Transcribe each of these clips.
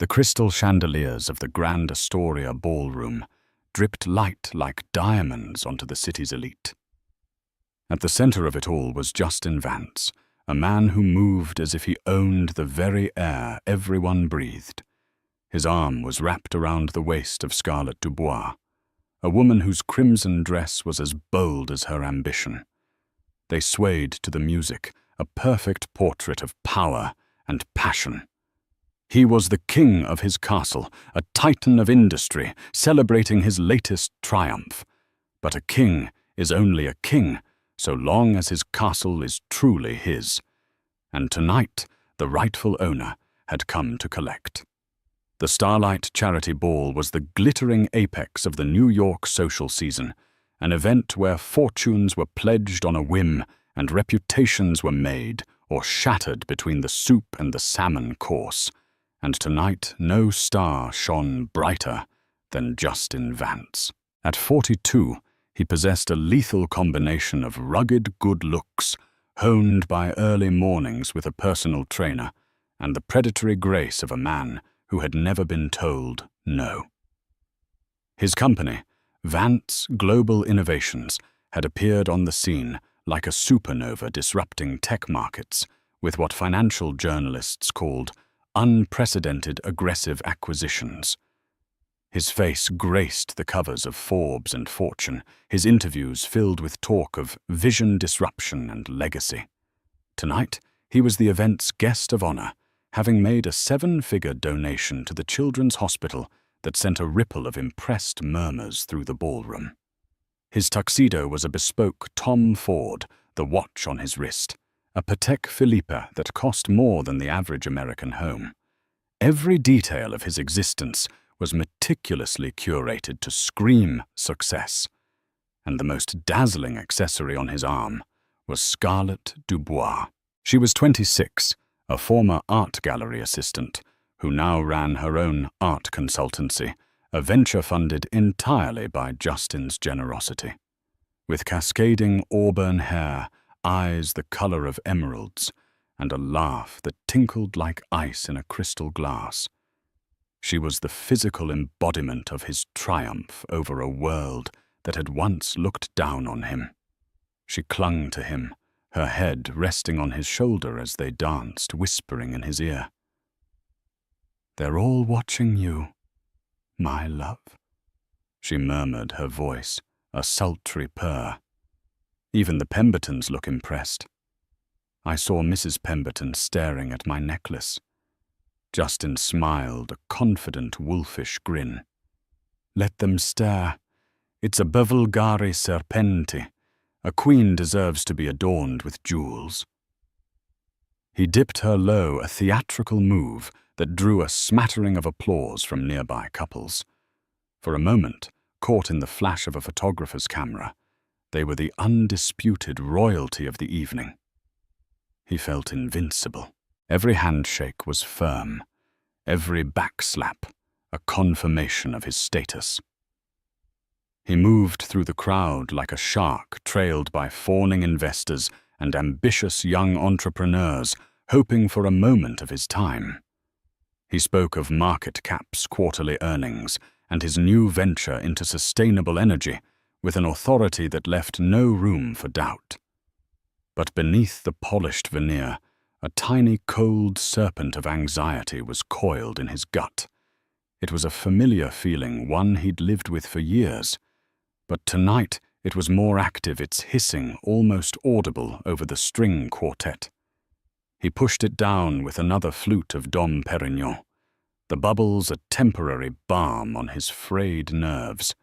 The crystal chandeliers of the Grand Astoria ballroom dripped light like diamonds onto the city's elite. At the center of it all was Justin Vance, a man who moved as if he owned the very air everyone breathed. His arm was wrapped around the waist of Scarlett Dubois, a woman whose crimson dress was as bold as her ambition. They swayed to the music, a perfect portrait of power and passion. He was the king of his castle, a titan of industry, celebrating his latest triumph. But a king is only a king so long as his castle is truly his. And tonight, the rightful owner had come to collect. The Starlight Charity Ball was the glittering apex of the New York social season, an event where fortunes were pledged on a whim and reputations were made or shattered between the soup and the salmon course. And tonight no star shone brighter than Justin Vance. At 42, he possessed a lethal combination of rugged good looks, honed by early mornings with a personal trainer, and the predatory grace of a man who had never been told no. His company, Vance Global Innovations, had appeared on the scene like a supernova disrupting tech markets with what financial journalists called unprecedented aggressive acquisitions. His face graced the covers of Forbes and Fortune, his interviews filled with talk of vision disruption and legacy. Tonight, he was the event's guest of honor, having made a 7-figure donation to the Children's Hospital that sent a ripple of impressed murmurs through the ballroom. His tuxedo was a bespoke Tom Ford, the watch on his wrist, a Patek Philippe that cost more than the average American home. Every detail of his existence was meticulously curated to scream success, and the most dazzling accessory on his arm was Scarlett Dubois. She was 26, a former art gallery assistant, who now ran her own art consultancy, a venture funded entirely by Justin's generosity. With cascading auburn hair, eyes the color of emeralds, and a laugh that tinkled like ice in a crystal glass, she was the physical embodiment of his triumph over a world that had once looked down on him. She clung to him, her head resting on his shoulder as they danced, whispering in his ear, "They're all watching you, my love," she murmured, her voice a sultry purr. "Even the Pembertons look impressed. I saw Mrs. Pemberton staring at my necklace." Justin smiled, a confident, wolfish grin. "Let them stare. It's a Bevilgari Serpenti. A queen deserves to be adorned with jewels." He dipped her low, a theatrical move that drew a smattering of applause from nearby couples. For a moment, caught in the flash of a photographer's camera, they were the undisputed royalty of the evening. He felt invincible. Every handshake was firm, every backslap a confirmation of his status. He moved through the crowd like a shark trailed by fawning investors and ambitious young entrepreneurs hoping for a moment of his time. He spoke of market caps, quarterly earnings, and his new venture into sustainable energy with an authority that left no room for doubt. But beneath the polished veneer, a tiny cold serpent of anxiety was coiled in his gut. It was a familiar feeling, one he'd lived with for years, but tonight it was more active, its hissing almost audible over the string quartet. He pushed it down with another flute of Dom Perignon, the bubbles a temporary balm on his frayed nerves.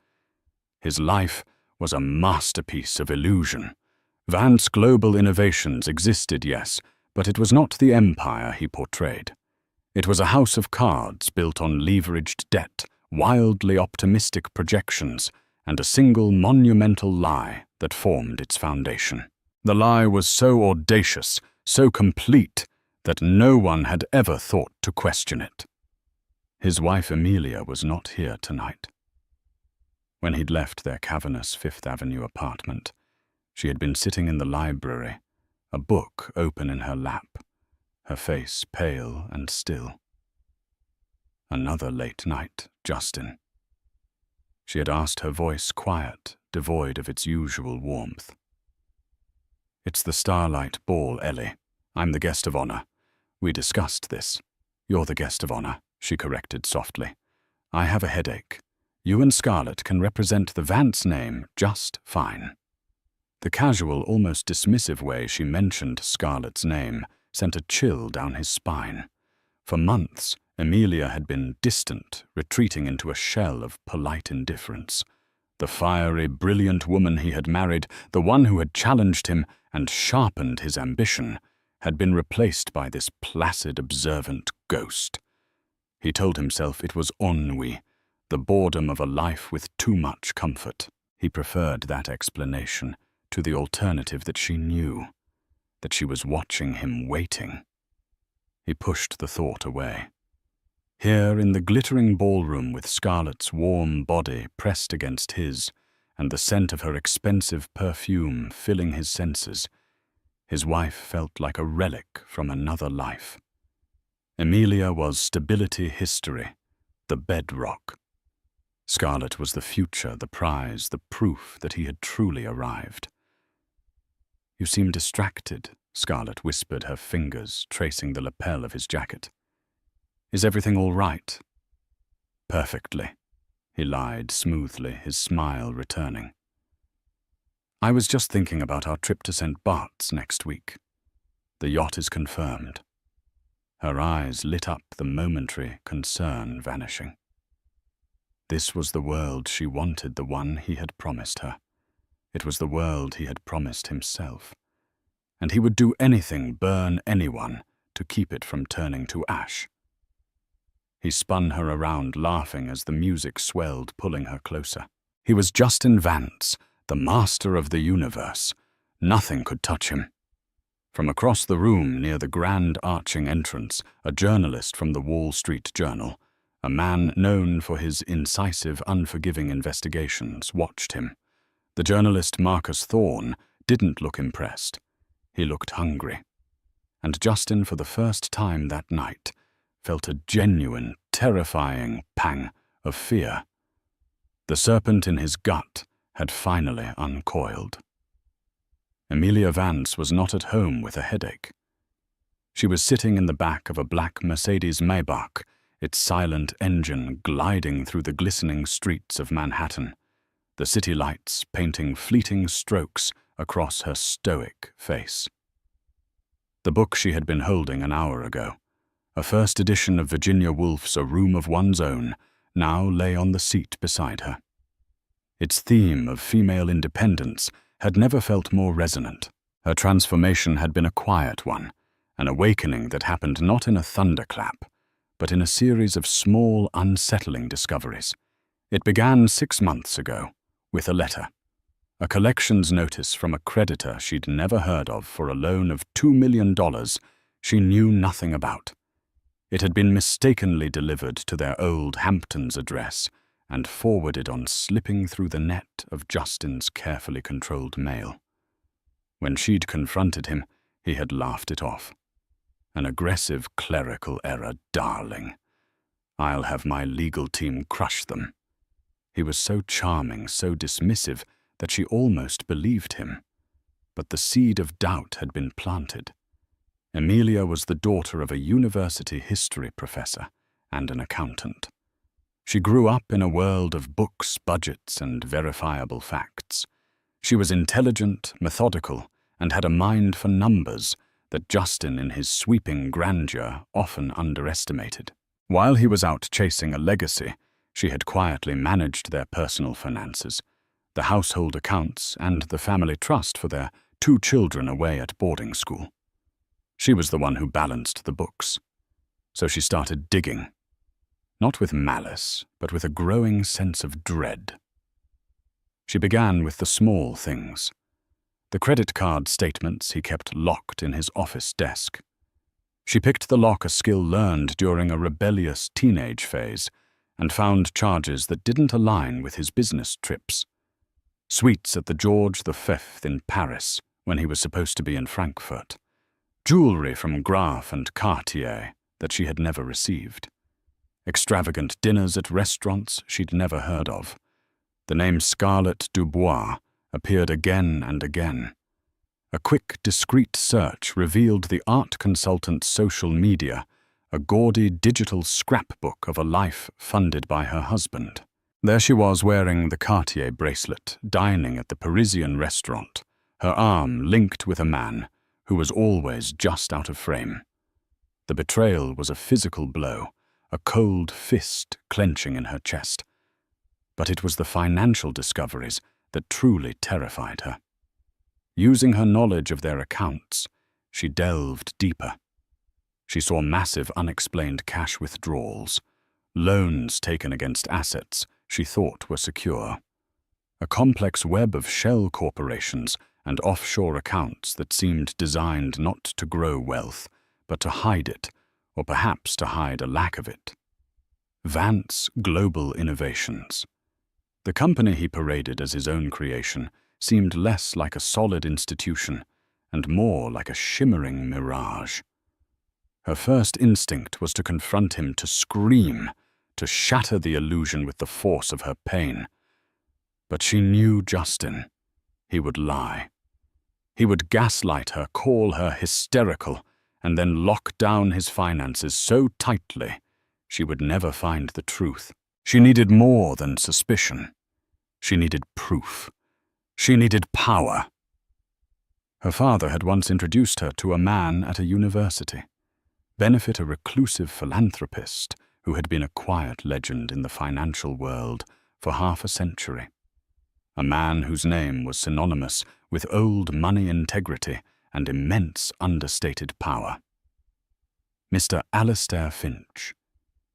His life was a masterpiece of illusion. Vance Global Innovations existed, yes, but it was not the empire he portrayed. It was a house of cards built on leveraged debt, wildly optimistic projections, and a single monumental lie that formed its foundation. The lie was so audacious, so complete, that no one had ever thought to question it. His wife Amelia was not here tonight. When he'd left their cavernous Fifth Avenue apartment, she had been sitting in the library, a book open in her lap, her face pale and still. Another late night, Justin. She had asked, her voice quiet, devoid of its usual warmth. It's the Starlight Ball, Ellie. I'm the guest of honor. We discussed this. You're the guest of honor, she corrected softly. I have a headache. You and Scarlett can represent the Vance name just fine. The casual, almost dismissive way she mentioned Scarlett's name sent a chill down his spine. For months, Amelia had been distant, retreating into a shell of polite indifference. The fiery, brilliant woman he had married, the one who had challenged him and sharpened his ambition, had been replaced by this placid, observant ghost. He told himself it was ennui, the boredom of a life with too much comfort. He preferred that explanation to the alternative that she knew, that she was watching him waiting. He pushed the thought away. Here in the glittering ballroom with Scarlett's warm body pressed against his and the scent of her expensive perfume filling his senses, his wife felt like a relic from another life. Amelia was stability history, the bedrock. Scarlett was the future, the prize, the proof that he had truly arrived. You seem distracted, Scarlett whispered, her fingers tracing the lapel of his jacket. Is everything all right? Perfectly, he lied smoothly, his smile returning. I was just thinking about our trip to St. Bart's next week. The yacht is confirmed. Her eyes lit up, the momentary concern vanishing. This was the world she wanted, the one he had promised her. It was the world he had promised himself. And he would do anything, burn anyone, to keep it from turning to ash. He spun her around, laughing as the music swelled, pulling her closer. He was Justin Vance, the master of the universe. Nothing could touch him. From across the room, near the grand arching entrance, a journalist from the Wall Street Journal, a man known for his incisive, unforgiving investigations, watched him. The journalist Marcus Thorne didn't look impressed. He looked hungry. And Justin, for the first time that night, felt a genuine, terrifying pang of fear. The serpent in his gut had finally uncoiled. Amelia Vance was not at home with a headache. She was sitting in the back of a black Mercedes Maybach, its silent engine gliding through the glistening streets of Manhattan, the city lights painting fleeting strokes across her stoic face. The book she had been holding an hour ago, a first edition of Virginia Woolf's A Room of One's Own, now lay on the seat beside her. Its theme of female independence had never felt more resonant. Her transformation had been a quiet one, an awakening that happened not in a thunderclap, but in a series of small, unsettling discoveries. It began 6 months ago, with a letter. A collections notice from a creditor she'd never heard of for a loan of $2 million she knew nothing about. It had been mistakenly delivered to their old Hamptons address and forwarded on, slipping through the net of Justin's carefully controlled mail. When she'd confronted him, he had laughed it off. An aggressive clerical error, darling. I'll have my legal team crush them. He was so charming, so dismissive, that she almost believed him. But the seed of doubt had been planted. Amelia was the daughter of a university history professor and an accountant. She grew up in a world of books, budgets, and verifiable facts. She was intelligent, methodical, and had a mind for numbers that Justin, in his sweeping grandeur, often underestimated. While he was out chasing a legacy, she had quietly managed their personal finances, the household accounts, and the family trust for their 2 children away at boarding school. She was the one who balanced the books. So she started digging. Not with malice, but with a growing sense of dread. She began with the small things. The credit card statements he kept locked in his office desk. She picked the lock, a skill learned during a rebellious teenage phase, and found charges that didn't align with his business trips. Suites at the George V in Paris when he was supposed to be in Frankfurt. Jewelry from Graff and Cartier that she had never received. extravagant dinners at restaurants she'd never heard of. The name Scarlett Dubois appeared again and again. A quick, discreet search revealed the art consultant's social media, a gaudy digital scrapbook of a life funded by her husband. There she was wearing the Cartier bracelet, dining at the Parisian restaurant, her arm linked with a man who was always just out of frame. The betrayal was a physical blow, a cold fist clenching in her chest. But it was the financial discoveries that truly terrified her. Using her knowledge of their accounts, she delved deeper. She saw massive unexplained cash withdrawals, loans taken against assets she thought were secure, a complex web of shell corporations and offshore accounts that seemed designed not to grow wealth, but to hide it, or perhaps to hide a lack of it. Vance Global Innovations. The company he paraded as his own creation seemed less like a solid institution and more like a shimmering mirage. Her first instinct was to confront him, to scream, to shatter the illusion with the force of her pain. But she knew Justin. He would lie. He would gaslight her, call her hysterical, and then lock down his finances so tightly she would never find the truth. She needed more than suspicion. She needed proof. She needed power. Her father had once introduced her to a man at a university. Benefit, a reclusive philanthropist who had been a quiet legend in the financial world for half a century. A man whose name was synonymous with old money integrity and immense understated power. Mr. Alistair Finch.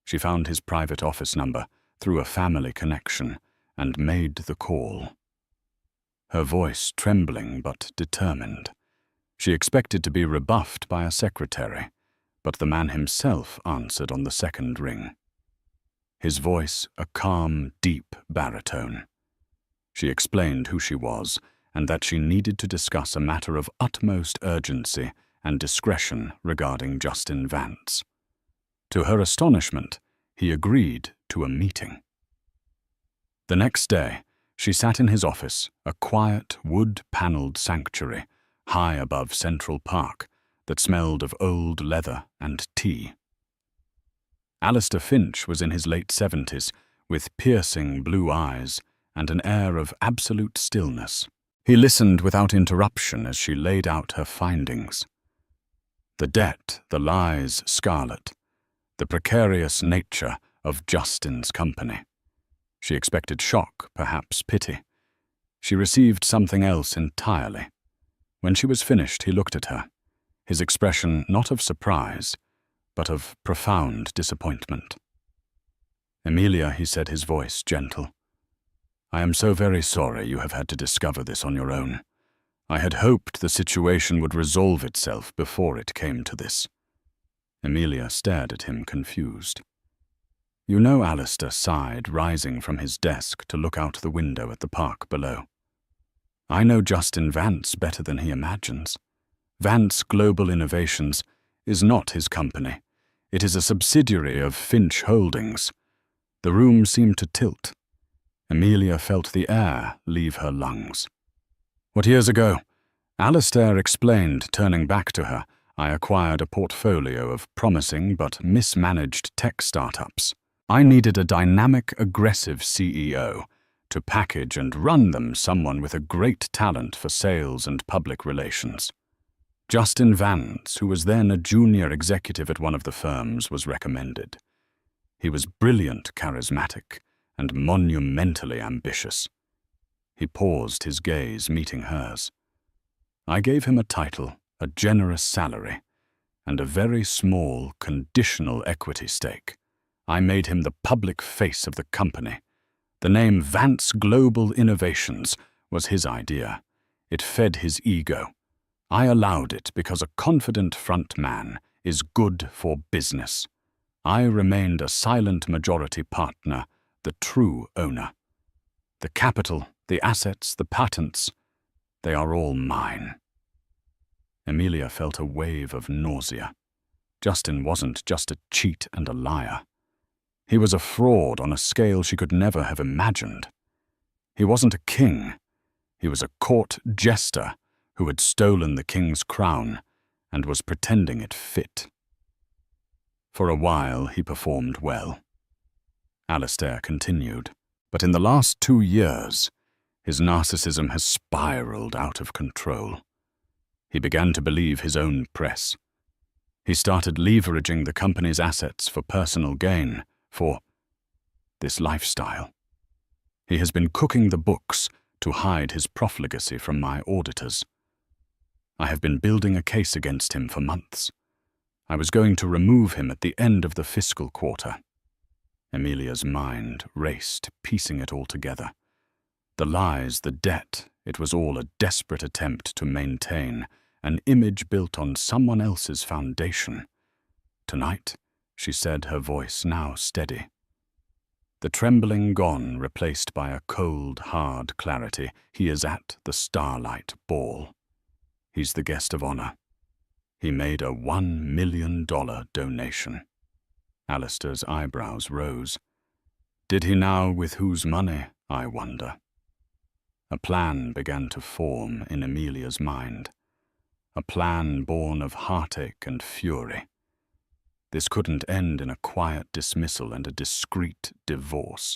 She found his private office number through a family connection and made the call. Her voice trembling but determined. She expected to be rebuffed by a secretary, but the man himself answered on the second ring. His voice a calm, deep baritone. She explained who she was and that she needed to discuss a matter of utmost urgency and discretion regarding Justin Vance. To her astonishment, he agreed to a meeting. The next day, she sat in his office, a quiet, wood-paneled sanctuary, high above Central Park, that smelled of old leather and tea. Alistair Finch was in his late 70s, with piercing blue eyes and an air of absolute stillness. He listened without interruption as she laid out her findings. The debt, the lies, Scarlett, the precarious nature of Justin's company. She expected shock, perhaps pity. She received something else entirely. When she was finished, he looked at her, his expression not of surprise, but of profound disappointment. "Emilia," he said, his voice gentle, "I am so very sorry you have had to discover this on your own. I had hoped the situation would resolve itself before it came to this." Emilia stared at him, confused. "You know," Alistair sighed, rising from his desk to look out the window at the park below. "I know Justin Vance better than he imagines. Vance Global Innovations is not his company. It is a subsidiary of Finch Holdings." The room seemed to tilt. Emilia felt the air leave her lungs. "What years ago?" Alistair explained, turning back to her. "I acquired a portfolio of promising but mismanaged tech startups. I needed a dynamic, aggressive CEO to package and run them, someone with a great talent for sales and public relations. Justin Vance, who was then a junior executive at one of the firms, was recommended. He was brilliant, charismatic, and monumentally ambitious." He paused, his gaze meeting hers. "I gave him a title, a generous salary, and a very small, conditional equity stake. I made him the public face of the company. The name Vance Global Innovations was his idea. It fed his ego. I allowed it because a confident front man is good for business. I remained a silent majority partner, the true owner. The capital, the assets, the patents, they are all mine." Emilia felt a wave of nausea. Justin wasn't just a cheat and a liar. He was a fraud on a scale she could never have imagined. He wasn't a king. He was a court jester who had stolen the king's crown and was pretending it fit. For a while he performed well. Alistair continued, but in the last 2 years, his narcissism has spiraled out of control. He began to believe his own press. He started leveraging the company's assets for personal gain, for this lifestyle. He has been cooking the books to hide his profligacy from my auditors. I have been building a case against him for months. I was going to remove him at the end of the fiscal quarter. Amelia's mind raced, piecing it all together. The lies, the debt, it was all a desperate attempt to maintain an image built on someone else's foundation. Tonight, she said, her voice now steady. The trembling gone, replaced by a cold, hard clarity. He is at the Starlight Ball. He's the guest of honor. He made a $1 million donation. Alistair's eyebrows rose. Did he now with whose money, I wonder? A plan began to form in Amelia's mind. A plan born of heartache and fury. This couldn't end in a quiet dismissal and a discreet divorce.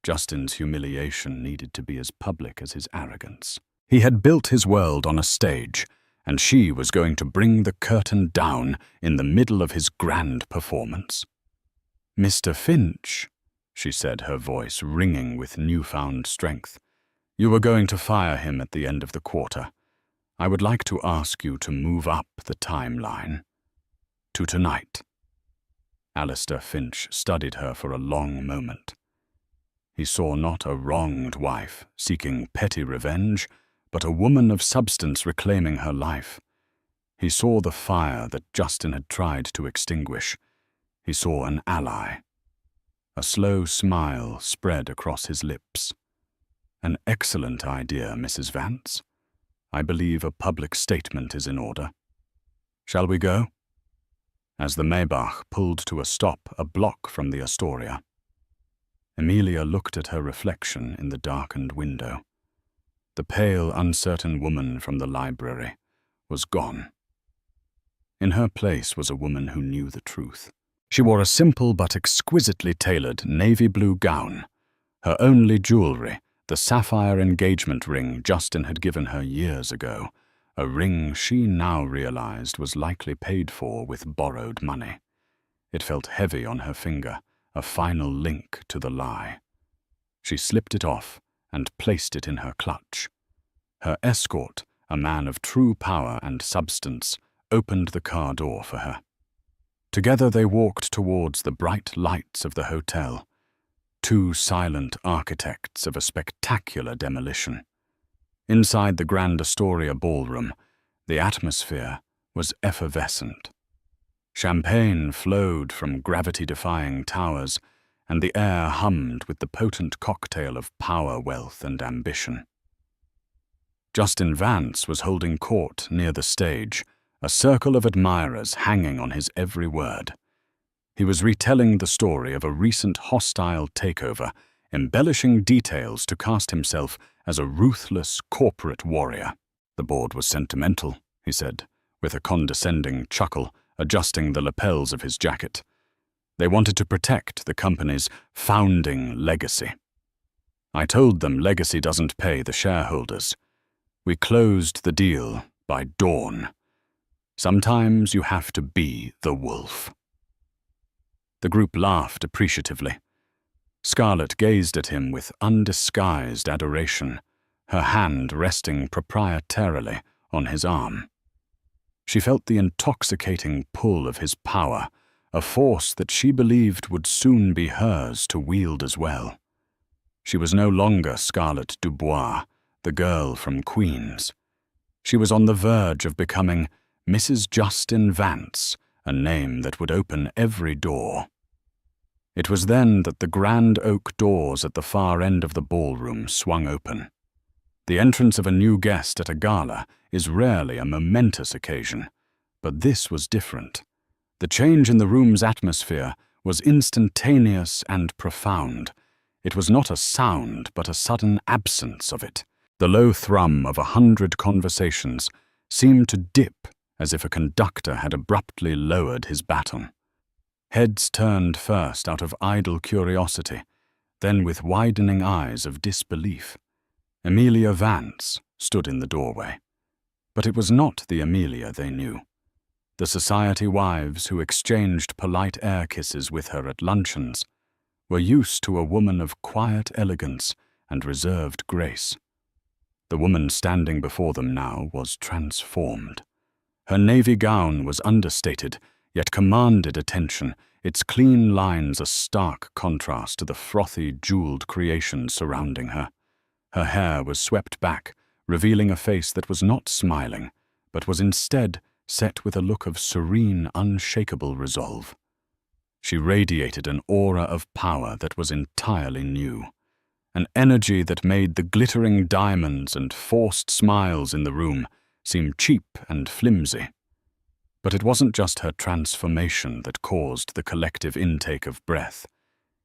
Justin's humiliation needed to be as public as his arrogance. He had built his world on a stage, and she was going to bring the curtain down in the middle of his grand performance. "Mr. Finch," she said, her voice ringing with newfound strength, "you were going to fire him at the end of the quarter. I would like to ask you to move up the timeline to tonight." Alistair Finch studied her for a long moment. He saw not a wronged wife seeking petty revenge, but a woman of substance reclaiming her life. He saw the fire that Justin had tried to extinguish. He saw an ally. A slow smile spread across his lips. "An excellent idea, Mrs. Vance. I believe a public statement is in order. Shall we go?" As the Maybach pulled to a stop a block from the Astoria, Amelia looked at her reflection in the darkened window. The pale, uncertain woman from the library was gone. In her place was a woman who knew the truth. She wore a simple but exquisitely tailored navy blue gown. Her only jewelry, the sapphire engagement ring Justin had given her years ago, a ring she now realized was likely paid for with borrowed money. It felt heavy on her finger, a final link to the lie. She slipped it off and placed it in her clutch. Her escort, a man of true power and substance, opened the car door for her. Together they walked towards the bright lights of the hotel, two silent architects of a spectacular demolition. Inside the Grand Astoria ballroom, the atmosphere was effervescent. Champagne flowed from gravity-defying towers, and the air hummed with the potent cocktail of power, wealth, and ambition. Justin Vance was holding court near the stage, a circle of admirers hanging on his every word. He was retelling the story of a recent hostile takeover, embellishing details to cast himself as a ruthless corporate warrior. "The board was sentimental," he said, with a condescending chuckle, adjusting the lapels of his jacket. "They wanted to protect the company's founding legacy. I told them legacy doesn't pay the shareholders. We closed the deal by dawn. Sometimes you have to be the wolf." The group laughed appreciatively. Scarlett gazed at him with undisguised adoration, her hand resting proprietarily on his arm. She felt the intoxicating pull of his power, a force that she believed would soon be hers to wield as well. She was no longer Scarlett Dubois, the girl from Queens. She was on the verge of becoming Mrs. Justin Vance, a name that would open every door. It was then that the grand oak doors at the far end of the ballroom swung open. The entrance of a new guest at a gala is rarely a momentous occasion, but this was different. The change in the room's atmosphere was instantaneous and profound. It was not a sound, but a sudden absence of it. The low thrum of 100 conversations seemed to dip as if a conductor had abruptly lowered his baton. Heads turned first out of idle curiosity, then with widening eyes of disbelief. Amelia Vance stood in the doorway. But it was not the Amelia they knew. The society wives who exchanged polite air kisses with her at luncheons were used to a woman of quiet elegance and reserved grace. The woman standing before them now was transformed. Her navy gown was understated, yet commanded attention, its clean lines a stark contrast to the frothy, jeweled creation surrounding her. Her hair was swept back, revealing a face that was not smiling, but was instead set with a look of serene, unshakable resolve. She radiated an aura of power that was entirely new, an energy that made the glittering diamonds and forced smiles in the room seem cheap and flimsy. But it wasn't just her transformation that caused the collective intake of breath.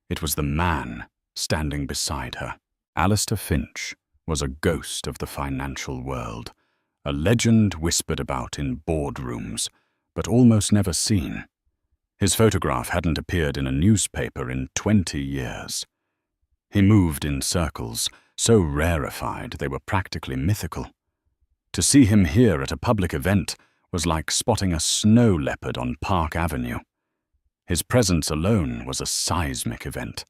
It was the man standing beside her. Alistair Finch was a ghost of the financial world, a legend whispered about in boardrooms, but almost never seen. His photograph hadn't appeared in a newspaper in 20 years. He moved in circles, so rarefied they were practically mythical. To see him here at a public event was like spotting a snow leopard on Park Avenue. His presence alone was a seismic event.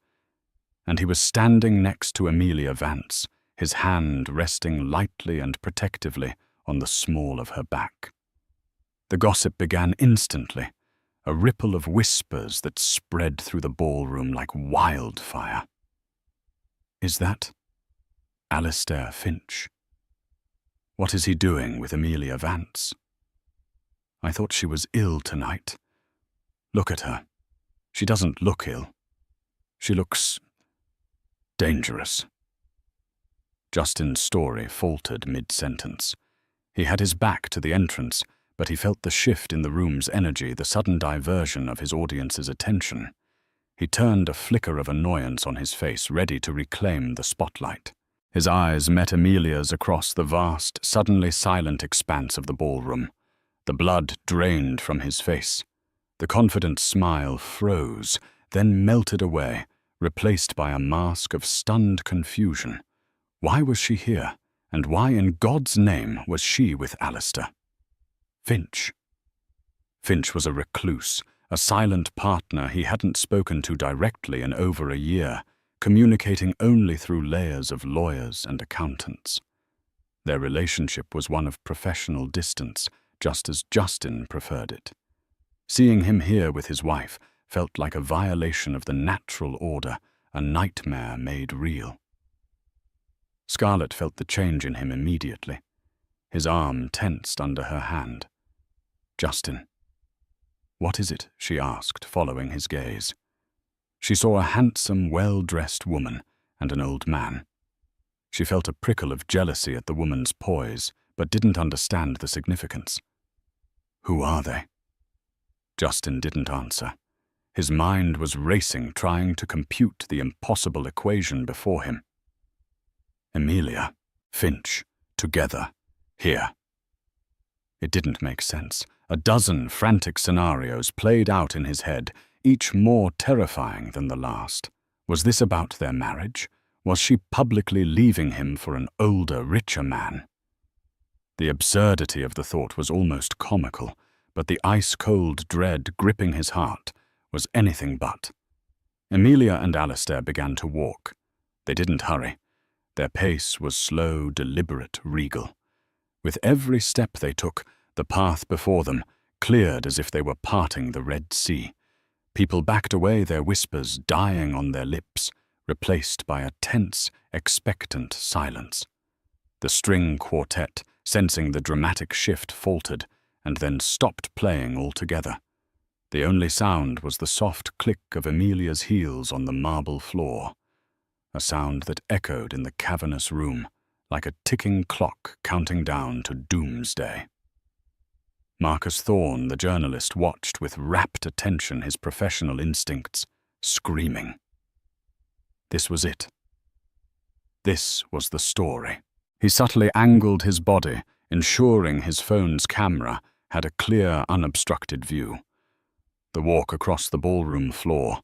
And he was standing next to Amelia Vance, his hand resting lightly and protectively on the small of her back. The gossip began instantly, a ripple of whispers that spread through the ballroom like wildfire. Is that Alistair Finch? What is he doing with Amelia Vance? I thought she was ill tonight. Look at her. She doesn't look ill. She looks dangerous. Justin's story faltered mid-sentence. He had his back to the entrance, but he felt the shift in the room's energy, the sudden diversion of his audience's attention. He turned a flicker of annoyance on his face, ready to reclaim the spotlight. His eyes met Amelia's across the vast, suddenly silent expanse of the ballroom. The blood drained from his face. The confident smile froze, then melted away, replaced by a mask of stunned confusion. Why was she here? And why in God's name was she with Alistair? Finch. Finch was a recluse, a silent partner he hadn't spoken to directly in over a year, communicating only through layers of lawyers and accountants. Their relationship was one of professional distance, just as Justin preferred it. Seeing him here with his wife felt like a violation of the natural order, a nightmare made real. Scarlett felt the change in him immediately. His arm tensed under her hand. Justin. What is it? She asked, following his gaze. She saw a handsome, well-dressed woman and an old man. She felt a prickle of jealousy at the woman's poise, but didn't understand the significance. Who are they? Justin didn't answer. His mind was racing, trying to compute the impossible equation before him. Amelia, Finch, together, here. It didn't make sense. A dozen frantic scenarios played out in his head, each more terrifying than the last. Was this about their marriage? Was she publicly leaving him for an older, richer man? The absurdity of the thought was almost comical, but the ice-cold dread gripping his heart was anything but. Amelia and Alistair began to walk. They didn't hurry. Their pace was slow, deliberate, regal. With every step they took, the path before them cleared as if they were parting the Red Sea. People backed away, their whispers dying on their lips, replaced by a tense, expectant silence. The string quartet, sensing the dramatic shift, faltered, and then stopped playing altogether. The only sound was the soft click of Amelia's heels on the marble floor, a sound that echoed in the cavernous room like a ticking clock counting down to doomsday. Marcus Thorne, the journalist, watched with rapt attention his professional instincts screaming. This was it. This was the story. He subtly angled his body, ensuring his phone's camera had a clear, unobstructed view. The walk across the ballroom floor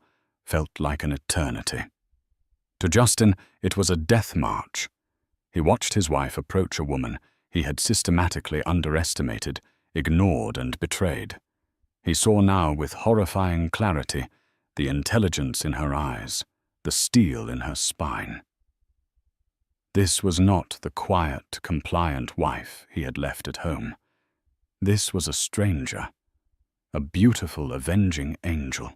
felt like an eternity. To Justin, it was a death march. He watched his wife approach a woman he had systematically underestimated, ignored, and betrayed. He saw now with horrifying clarity the intelligence in her eyes, the steel in her spine. This was not the quiet, compliant wife he had left at home. This was a stranger, a beautiful, avenging angel.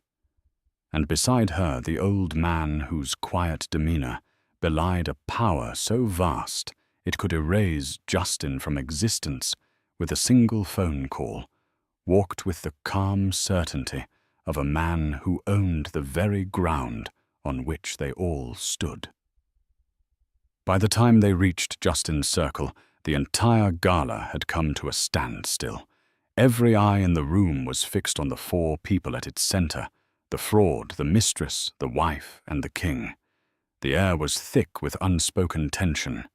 And beside her, the old man whose quiet demeanor belied a power so vast it could erase Justin from existence with a single phone call, walked with the calm certainty of a man who owned the very ground on which they all stood. By the time they reached Justin's circle, the entire gala had come to a standstill. Every eye in the room was fixed on the four people at its center: the fraud, the mistress, the wife, and the king. The air was thick with unspoken tension,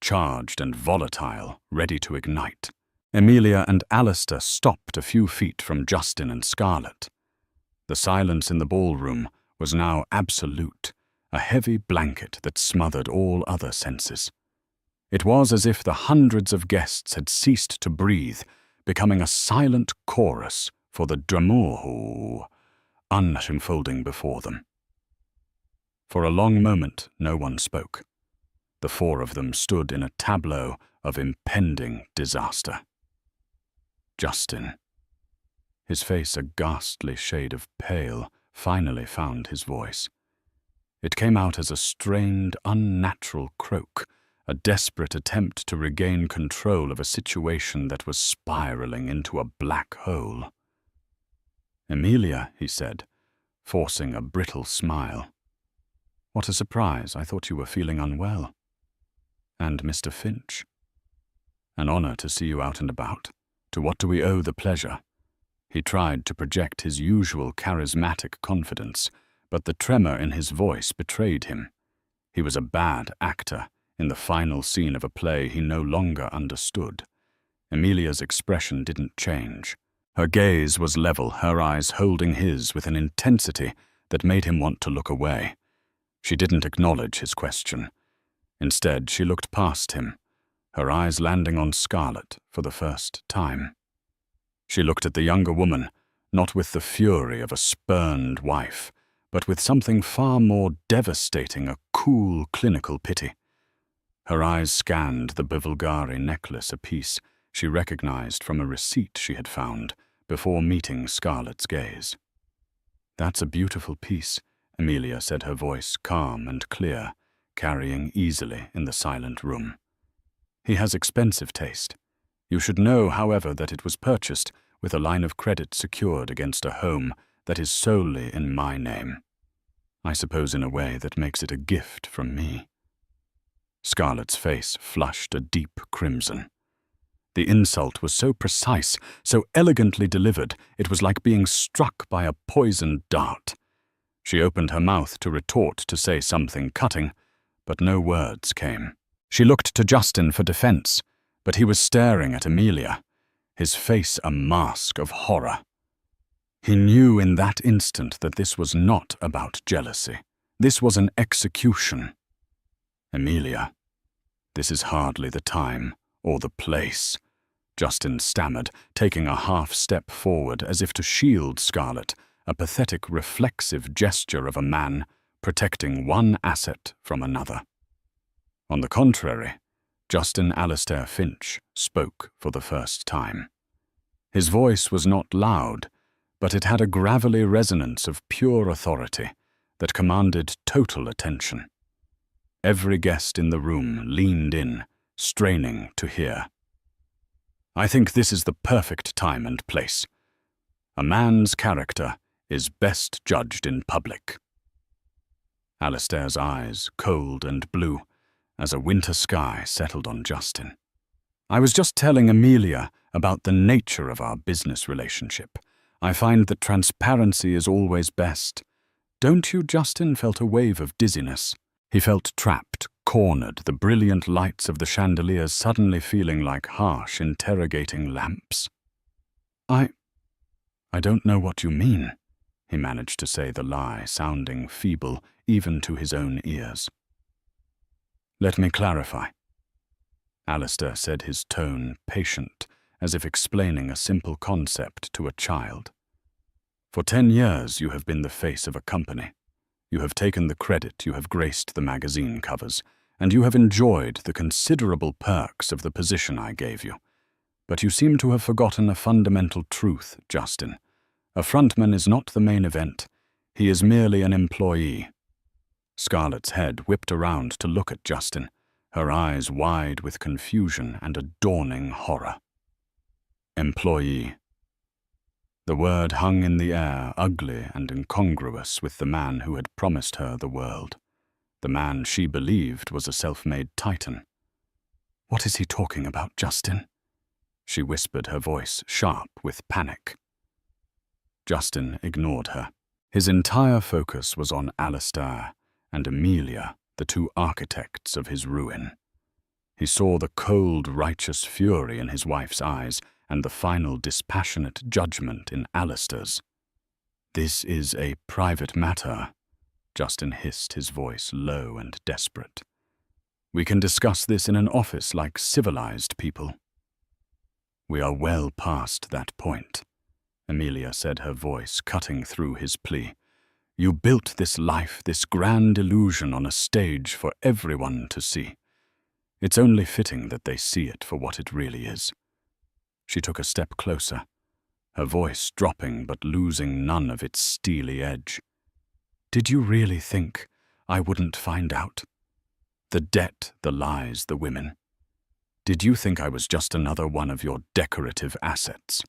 charged and volatile, ready to ignite. Emilia and Alistair stopped a few feet from Justin and Scarlett. The silence in the ballroom was now absolute, a heavy blanket that smothered all other senses. It was as if the hundreds of guests had ceased to breathe, becoming a silent chorus for the drama unfolding before them. For a long moment, no one spoke. The four of them stood in a tableau of impending disaster. Justin, his face a ghastly shade of pale, finally found his voice. It came out as a strained, unnatural croak, a desperate attempt to regain control of a situation that was spiraling into a black hole. "Emilia," he said, forcing a brittle smile. "What a surprise. I thought you were feeling unwell." "And Mr. Finch? An honor to see you out and about. To what do we owe the pleasure?" He tried to project his usual charismatic confidence, but the tremor in his voice betrayed him. He was a bad actor in the final scene of a play he no longer understood. Emilia's expression didn't change. Her gaze was level, her eyes holding his with an intensity that made him want to look away. She didn't acknowledge his question. Instead, she looked past him, her eyes landing on Scarlett for the first time. She looked at the younger woman, not with the fury of a spurned wife, but with something far more devastating, a cool, clinical pity. Her eyes scanned the Bivulgari necklace, a piece she recognized from a receipt she had found before meeting Scarlett's gaze. "That's a beautiful piece," Emilia said, her voice calm and clear, carrying easily in the silent room. "He has expensive taste. You should know, however, that it was purchased with a line of credit secured against a home that is solely in my name. I suppose in a way that makes it a gift from me." Scarlett's face flushed a deep crimson. The insult was so precise, so elegantly delivered, it was like being struck by a poisoned dart. She opened her mouth to retort, to say something cutting, but no words came. She looked to Justin for defense, but he was staring at Emilia, his face a mask of horror. He knew in that instant that this was not about jealousy. This was an execution. "Emilia, this is hardly the time or the place," Justin stammered, taking a half-step forward as if to shield Scarlett, a pathetic, reflexive gesture of a man protecting one asset from another. On the contrary, Justin Alistair Finch spoke for the first time. His voice was not loud, but it had a gravelly resonance of pure authority that commanded total attention. Every guest in the room leaned in, straining to hear. "I think this is the perfect time and place. A man's character is best judged in public." Alistair's eyes, cold and blue, as a winter sky settled on Justin. I was just telling Amelia about the nature of our business relationship. I find that transparency is always best. Don't you, Justin? Felt a wave of dizziness. He felt trapped, cornered, the brilliant lights of the chandeliers suddenly feeling like harsh, interrogating lamps. I don't know what you mean, he managed to say the lie, sounding feeble even to his own ears. Let me clarify. Alistair said, his tone patient, as if explaining a simple concept to a child. For 10 years you have been the face of a company. You have taken the credit, you have graced the magazine covers, and you have enjoyed the considerable perks of the position I gave you. But you seem to have forgotten a fundamental truth, Justin. A frontman is not the main event. He is merely an employee. Scarlett's head whipped around to look at Justin, her eyes wide with confusion and a dawning horror. Employee. The word hung in the air, ugly and incongruous with the man who had promised her the world. The man she believed was a self-made titan. What is he talking about, Justin? She whispered, her voice sharp with panic. Justin ignored her. His entire focus was on Alistair and Amelia, the two architects of his ruin. He saw the cold, righteous fury in his wife's eyes and the final dispassionate judgment in Alistair's. This is a private matter, Justin hissed, his voice low and desperate. We can discuss this in an office like civilized people. We are well past that point, Amelia said, her voice cutting through his plea. You built this life, this grand illusion on a stage for everyone to see. It's only fitting that they see it for what it really is. She took a step closer, her voice dropping but losing none of its steely edge. Did you really think I wouldn't find out? The debt, the lies, the women. Did you think I was just another one of your decorative assets?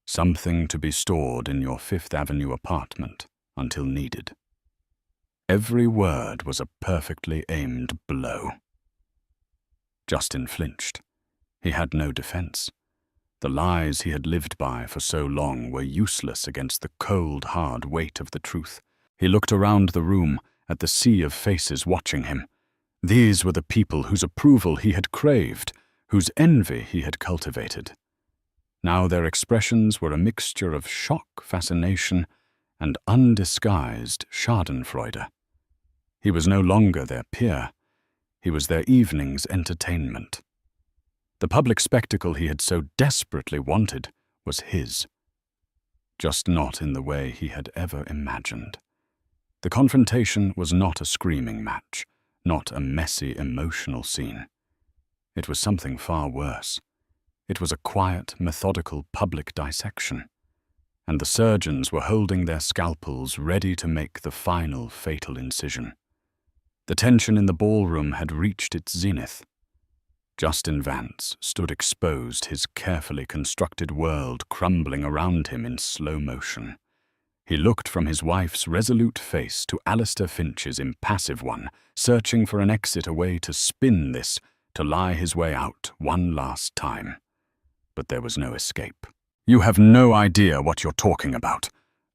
Something to be stored in your Fifth Avenue apartment until needed. Every word was a perfectly aimed blow. Justin flinched. He had no defense. The lies he had lived by for so long were useless against the cold, hard weight of the truth. He looked around the room at the sea of faces watching him. These were the people whose approval he had craved, whose envy he had cultivated. Now their expressions were a mixture of shock, fascination, and undisguised schadenfreude. He was no longer their peer. He was their evening's entertainment. The public spectacle he had so desperately wanted was his, just not in the way he had ever imagined. The confrontation was not a screaming match, not a messy, emotional scene. It was something far worse. It was a quiet, methodical public dissection, and the surgeons were holding their scalpels ready to make the final fatal incision. The tension in the ballroom had reached its zenith. Justin Vance stood exposed, his carefully constructed world crumbling around him in slow motion. He looked from his wife's resolute face to Alistair Finch's impassive one, searching for an exit, a way to spin this, to lie his way out one last time. But there was no escape. You have no idea what you're talking about,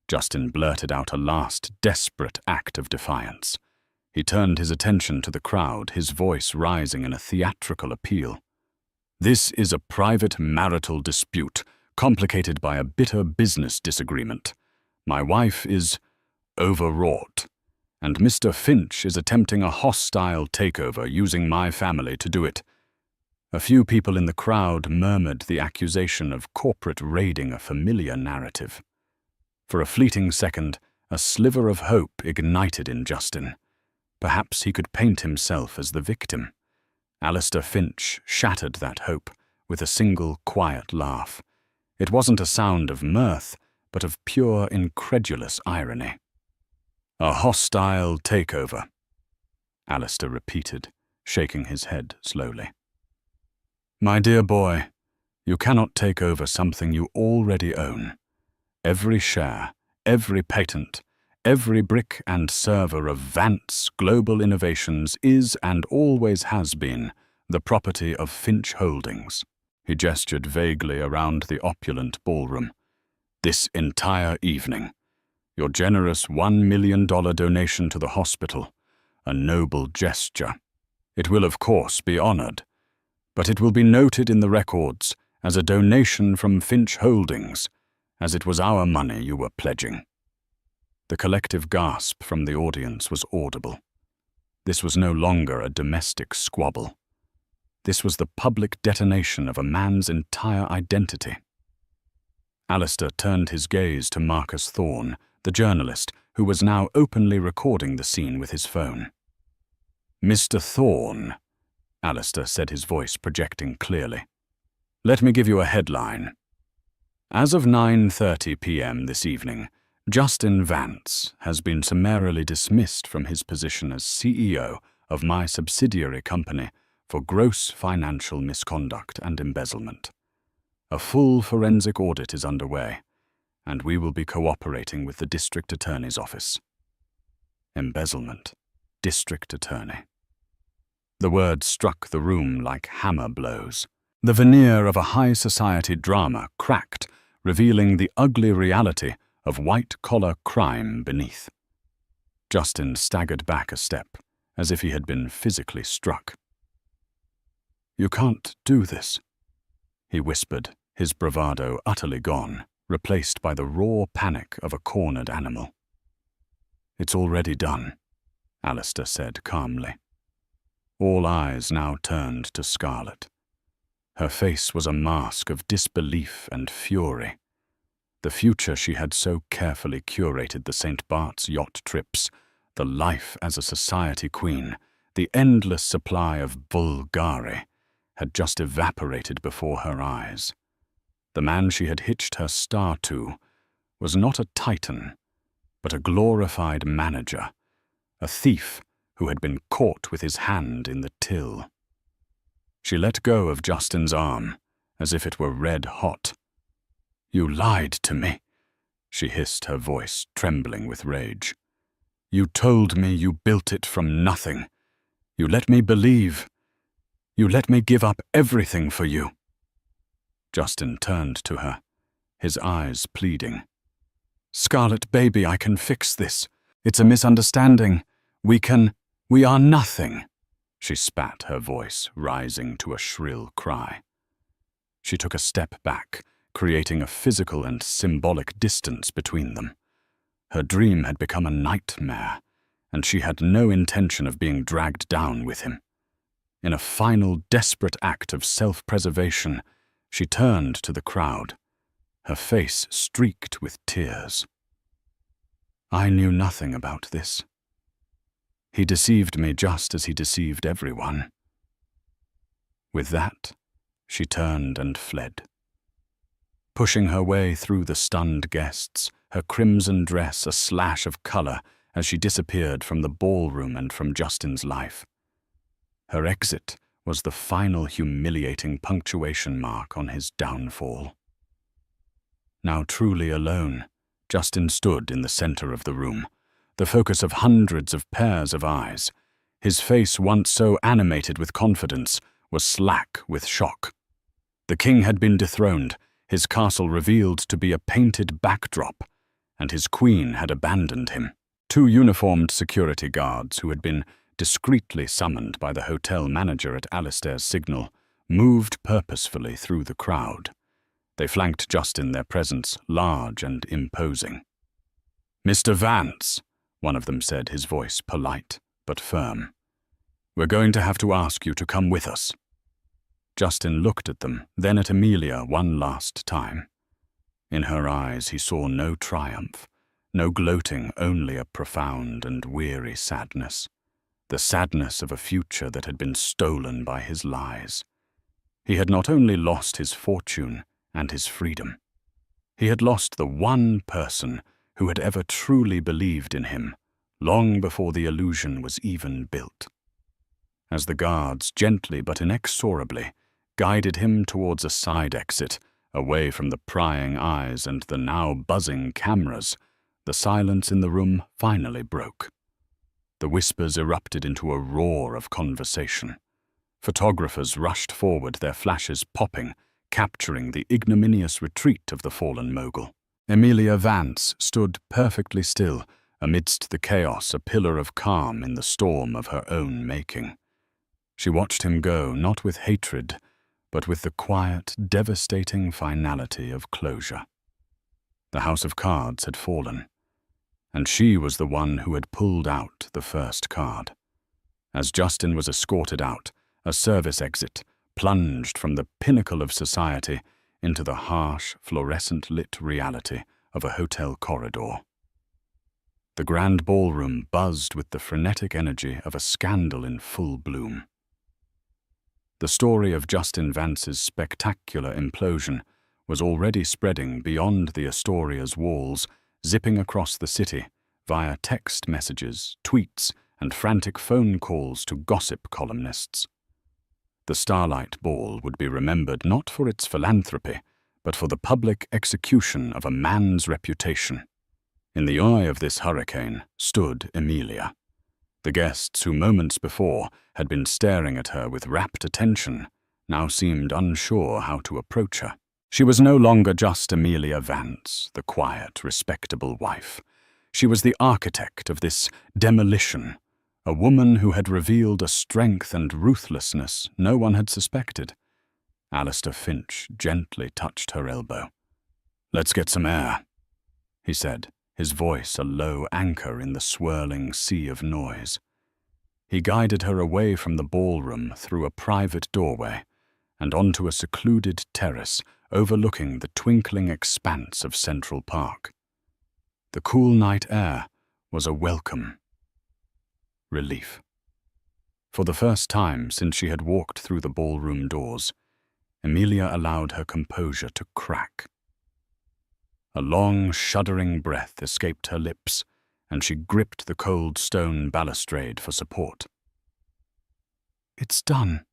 Justin blurted out, a last desperate act of defiance. He turned his attention to the crowd, his voice rising in a theatrical appeal. This is a private marital dispute, complicated by a bitter business disagreement. My wife is overwrought, and Mr. Finch is attempting a hostile takeover, using my family to do it. A few people in the crowd murmured the accusation of corporate raiding a familiar narrative. For a fleeting second, a sliver of hope ignited in Justin. Perhaps he could paint himself as the victim. Alistair Finch shattered that hope with a single quiet laugh. It wasn't a sound of mirth, but of pure, incredulous irony. A hostile takeover, Alistair repeated, shaking his head slowly. My dear boy, you cannot take over something you already own. Every share, every patent, every brick and server of Vance Global Innovations is and always has been The property of Finch Holdings. He gestured vaguely around the opulent ballroom. This entire evening. Your generous $1 million donation to the hospital. A noble gesture. It will, of course, be honored, but it will be noted in the records as a donation from Finch Holdings, as it was our money you were pledging. The collective gasp from the audience was audible. This was no longer a domestic squabble. This was the public detonation of a man's entire identity. Alistair turned his gaze to Marcus Thorne, the journalist, who was now openly recording the scene with his phone. "Mr. Thorne," Alistair said, his voice projecting clearly. "Let me give you a headline. As of 9:30 p.m. this evening, Justin Vance has been summarily dismissed from his position as CEO of my subsidiary company for gross financial misconduct and embezzlement. A full forensic audit is underway, and we will be cooperating with the District Attorney's Office." Embezzlement. District Attorney. The words struck the room like hammer blows. The veneer of a high society drama cracked, revealing the ugly reality of white-collar crime beneath. Justin staggered back a step, as if he had been physically struck. "You can't do this," he whispered, his bravado utterly gone, replaced by the raw panic of a cornered animal. "It's already done," Alistair said calmly. All eyes now turned to Scarlett. Her face was a mask of disbelief and fury. The future she had so carefully curated, the St. Bart's yacht trips, the life as a society queen, the endless supply of vulgari, had just evaporated before her eyes. The man she had hitched her star to was not a titan, but a glorified manager, a thief who had been caught with his hand in the till. She let go of Justin's arm, as if it were red hot. "You lied to me," she hissed, her voice trembling with rage. "You told me you built it from nothing. You let me believe. You let me give up everything for you." Justin turned to her, his eyes pleading. "Scarlett, baby, I can fix this. It's a misunderstanding. We are nothing." She spat, her voice rising to a shrill cry. She took a step back, creating a physical and symbolic distance between them. Her dream had become a nightmare, and she had no intention of being dragged down with him. In a final, desperate act of self-preservation, she turned to the crowd, her face streaked with tears. "I knew nothing about this. He deceived me just as he deceived everyone." With that, she turned and fled. Pushing her way through the stunned guests, her crimson dress a slash of color as she disappeared from the ballroom and from Justin's life. Her exit was the final humiliating punctuation mark on his downfall. Now truly alone, Justin stood in the center of the room, the focus of hundreds of pairs of eyes. His face, once so animated with confidence, was slack with shock. The king had been dethroned, his castle revealed to be a painted backdrop, and his queen had abandoned him. Two uniformed security guards, who had been discreetly summoned by the hotel manager at Alistair's signal, moved purposefully through the crowd. They flanked Justin, their presence large and imposing. "Mr. Vance," one of them said, his voice polite but firm, "we're going to have to ask you to come with us." Justin looked at them, then at Amelia one last time. In her eyes he saw no triumph, no gloating, only a profound and weary sadness. The sadness of a future that had been stolen by his lies. He had not only lost his fortune and his freedom. He had lost the one person who had ever truly believed in him, long before the illusion was even built. As the guards, gently but inexorably, guided him towards a side exit, away from the prying eyes and the now buzzing cameras, the silence in the room finally broke. The whispers erupted into a roar of conversation. Photographers rushed forward, their flashes popping, capturing the ignominious retreat of the fallen mogul. Amelia Vance stood perfectly still, amidst the chaos, a pillar of calm in the storm of her own making. She watched him go, not with hatred, but with the quiet, devastating finality of closure. The house of cards had fallen, and she was the one who had pulled out the first card. As Justin was escorted out, a service exit plunged from the pinnacle of society into the harsh, fluorescent-lit reality of a hotel corridor. The grand ballroom buzzed with the frenetic energy of a scandal in full bloom. The story of Justin Vance's spectacular implosion was already spreading beyond the Astoria's walls, zipping across the city via text messages, tweets, and frantic phone calls to gossip columnists. The Starlight Ball would be remembered not for its philanthropy, but for the public execution of a man's reputation. In the eye of this hurricane stood Amelia. The guests who moments before had been staring at her with rapt attention now seemed unsure how to approach her. She was no longer just Amelia Vance, the quiet, respectable wife. She was the architect of this demolition, a woman who had revealed a strength and ruthlessness no one had suspected. Alistair Finch gently touched her elbow. "Let's get some air," he said, his voice a low anchor in the swirling sea of noise. He guided her away from the ballroom through a private doorway and onto a secluded terrace overlooking the twinkling expanse of Central Park. The cool night air was a welcome relief. For the first time since she had walked through the ballroom doors, Amelia allowed her composure to crack. A long, shuddering breath escaped her lips, and she gripped the cold stone balustrade for support. "It's done,"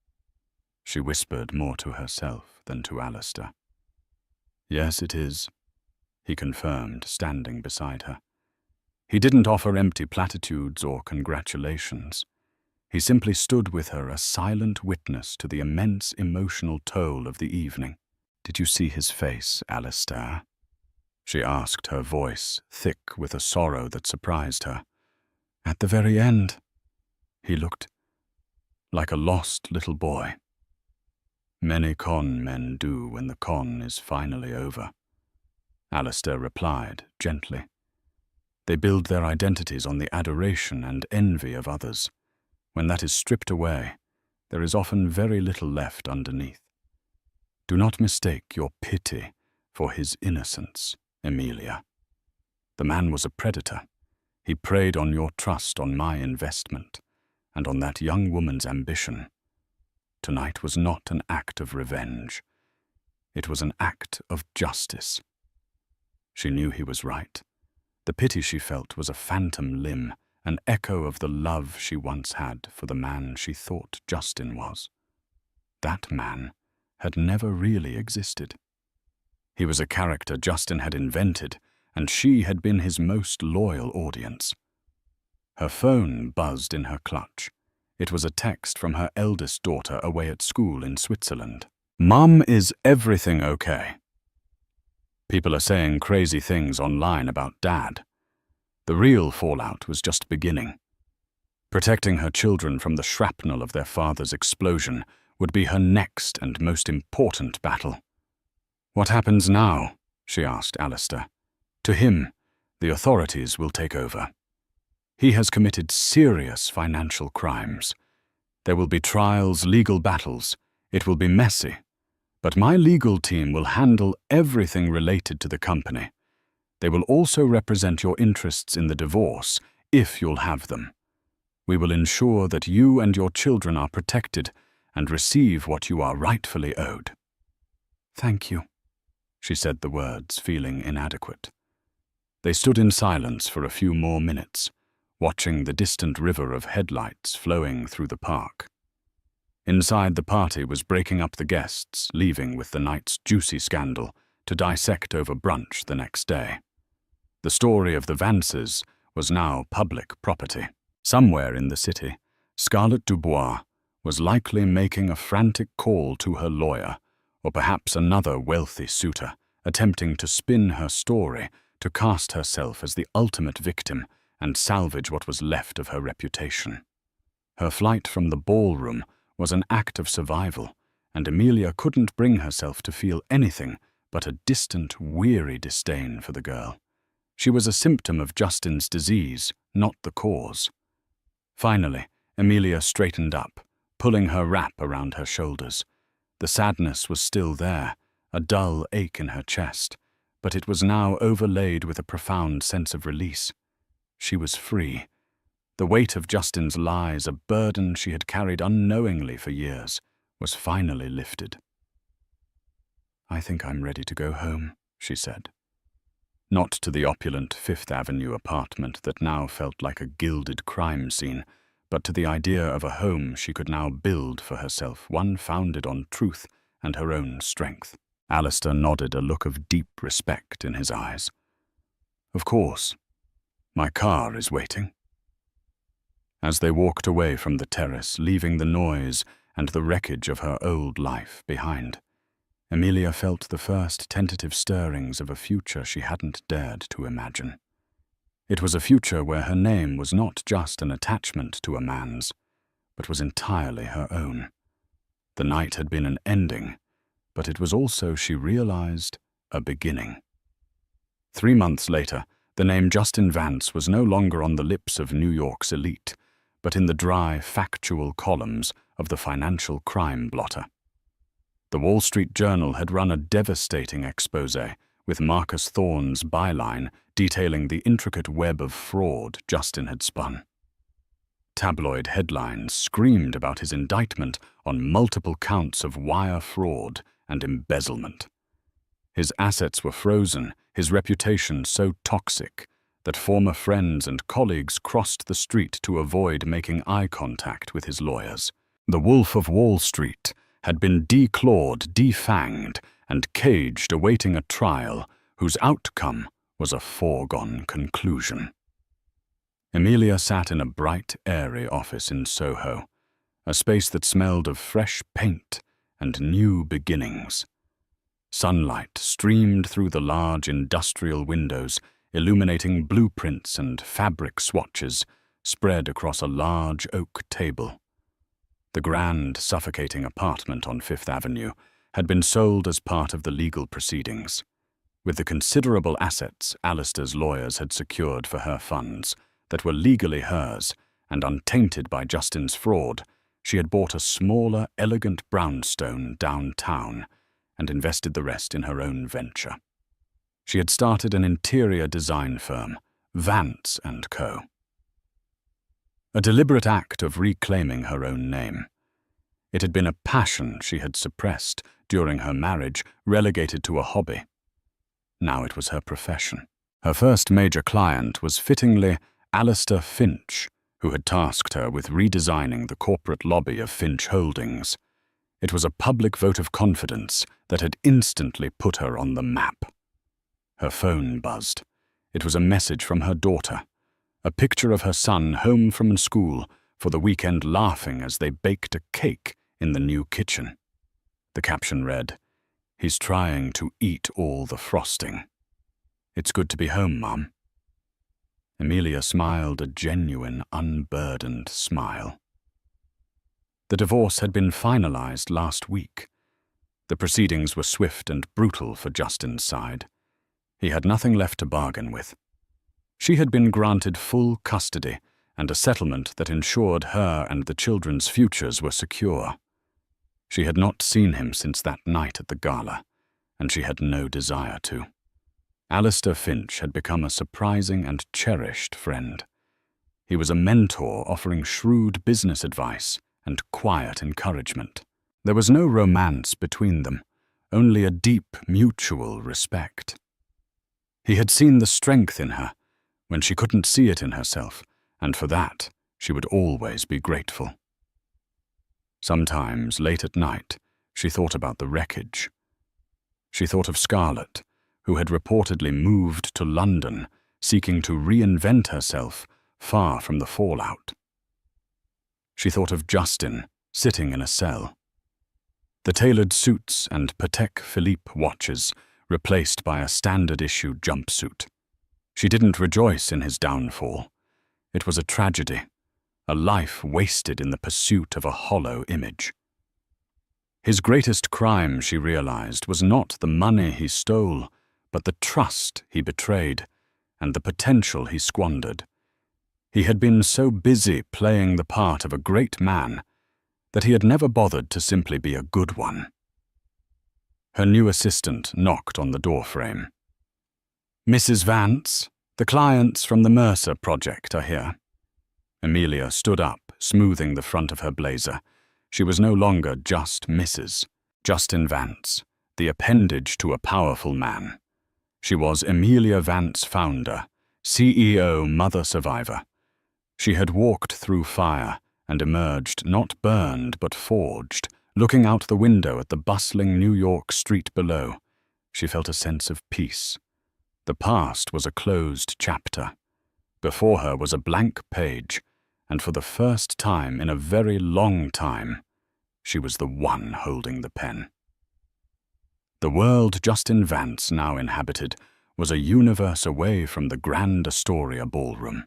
she whispered more to herself than to Alistair. "Yes, it is," he confirmed, standing beside her. He didn't offer empty platitudes or congratulations. He simply stood with her, a silent witness to the immense emotional toll of the evening. "Did you see his face, Alistair?" she asked, her voice thick with a sorrow that surprised her. "At the very end, he looked like a lost little boy." "Many con men do when the con is finally over," Alistair replied gently. "They build their identities on the adoration and envy of others. When that is stripped away, there is often very little left underneath. Do not mistake your pity for his innocence, Amelia. The man was a predator. He preyed on your trust, on my investment, and on that young woman's ambition. Tonight was not an act of revenge. It was an act of justice." She knew he was right. The pity she felt was a phantom limb, an echo of the love she once had for the man she thought Justin was. That man had never really existed. He was a character Justin had invented, and she had been his most loyal audience. Her phone buzzed in her clutch. It was a text from her eldest daughter away at school in Switzerland. "Mum, is everything okay?" People are saying crazy things online about Dad. The real fallout was just beginning. Protecting her children from the shrapnel of their father's explosion would be her next and most important battle. "What happens now?" she asked Alistair. "To him, the authorities will take over. He has committed serious financial crimes. There will be trials, legal battles. It will be messy. But my legal team will handle everything related to the company. They will also represent your interests in the divorce, if you'll have them. We will ensure that you and your children are protected and receive what you are rightfully owed." "Thank you," she said the words, feeling inadequate. They stood in silence for a few more minutes, watching the distant river of headlights flowing through the park. Inside, the party was breaking up the guests, leaving with the night's juicy scandal to dissect over brunch the next day. The story of the Vances was now public property. Somewhere in the city, Scarlett Dubois was likely making a frantic call to her lawyer, or perhaps another wealthy suitor, attempting to spin her story to cast herself as the ultimate victim and salvage what was left of her reputation. Her flight from the ballroom was an act of survival, and Amelia couldn't bring herself to feel anything but a distant, weary disdain for the girl. She was a symptom of Justin's disease, not the cause. Finally, Amelia straightened up, pulling her wrap around her shoulders. The sadness was still there, a dull ache in her chest, but it was now overlaid with a profound sense of release. She was free. The weight of Justin's lies, a burden she had carried unknowingly for years, was finally lifted. "I think I'm ready to go home," she said. Not to the opulent Fifth Avenue apartment that now felt like a gilded crime scene, but to the idea of a home she could now build for herself, one founded on truth and her own strength. Alistair nodded, a look of deep respect in his eyes. "Of course. My car is waiting." As they walked away from the terrace, leaving the noise and the wreckage of her old life behind, Amelia felt the first tentative stirrings of a future she hadn't dared to imagine. It was a future where her name was not just an attachment to a man's, but was entirely her own. The night had been an ending, but it was also, she realized, a beginning. 3 months later, the name Justin Vance was no longer on the lips of New York's elite, but in the dry, factual columns of the financial crime blotter. The Wall Street Journal had run a devastating exposé, with Marcus Thorne's byline detailing the intricate web of fraud Justin had spun. Tabloid headlines screamed about his indictment on multiple counts of wire fraud and embezzlement. His assets were frozen, his reputation so toxic that former friends and colleagues crossed the street to avoid making eye contact with his lawyers. The Wolf of Wall Street had been declawed, defanged, and caged, awaiting a trial whose outcome was a foregone conclusion. Amelia sat in a bright, airy office in Soho, a space that smelled of fresh paint and new beginnings. Sunlight streamed through the large industrial windows, illuminating blueprints and fabric swatches spread across a large oak table. The grand, suffocating apartment on Fifth Avenue had been sold as part of the legal proceedings. With the considerable assets Alistair's lawyers had secured for her funds, that were legally hers and untainted by Justin's fraud, she had bought a smaller, elegant brownstone downtown and invested the rest in her own venture. She had started an interior design firm, Vance & Co. A deliberate act of reclaiming her own name. It had been a passion she had suppressed during her marriage, relegated to a hobby. Now it was her profession. Her first major client was fittingly Alistair Finch, who had tasked her with redesigning the corporate lobby of Finch Holdings. It was a public vote of confidence that had instantly put her on the map. Her phone buzzed. It was a message from her daughter, a picture of her son home from school for the weekend, laughing as they baked a cake in the new kitchen. The caption read, "He's trying to eat all the frosting. It's good to be home, Mom." Amelia smiled a genuine, unburdened smile. The divorce had been finalized last week. The proceedings were swift and brutal for Justin's side. He had nothing left to bargain with. She had been granted full custody, and a settlement that ensured her and the children's futures were secure. She had not seen him since that night at the Gala, and she had no desire to. Alistair Finch had become a surprising and cherished friend. He was a mentor offering shrewd business advice and quiet encouragement. There was no romance between them, only a deep mutual respect. He had seen the strength in her when she couldn't see it in herself, and for that she would always be grateful. Sometimes, late at night, she thought about the wreckage. She thought of Scarlett, who had reportedly moved to London, seeking to reinvent herself far from the fallout. She thought of Justin, sitting in a cell. The tailored suits and Patek Philippe watches replaced by a standard-issue jumpsuit. She didn't rejoice in his downfall. It was a tragedy, a life wasted in the pursuit of a hollow image. His greatest crime, she realized, was not the money he stole, but the trust he betrayed and the potential he squandered. He had been so busy playing the part of a great man that he had never bothered to simply be a good one. Her new assistant knocked on the doorframe. "Mrs. Vance, the clients from the Mercer project are here." Amelia stood up, smoothing the front of her blazer. She was no longer just Mrs. Justin Vance, the appendage to a powerful man. She was Amelia Vance, founder, CEO, mother survivor. She had walked through fire and emerged not burned but forged. Looking out the window at the bustling New York street below, she felt a sense of peace. The past was a closed chapter. Before her was a blank page, and for the first time in a very long time, she was the one holding the pen. The world Justin Vance now inhabited was a universe away from the Grand Astoria ballroom.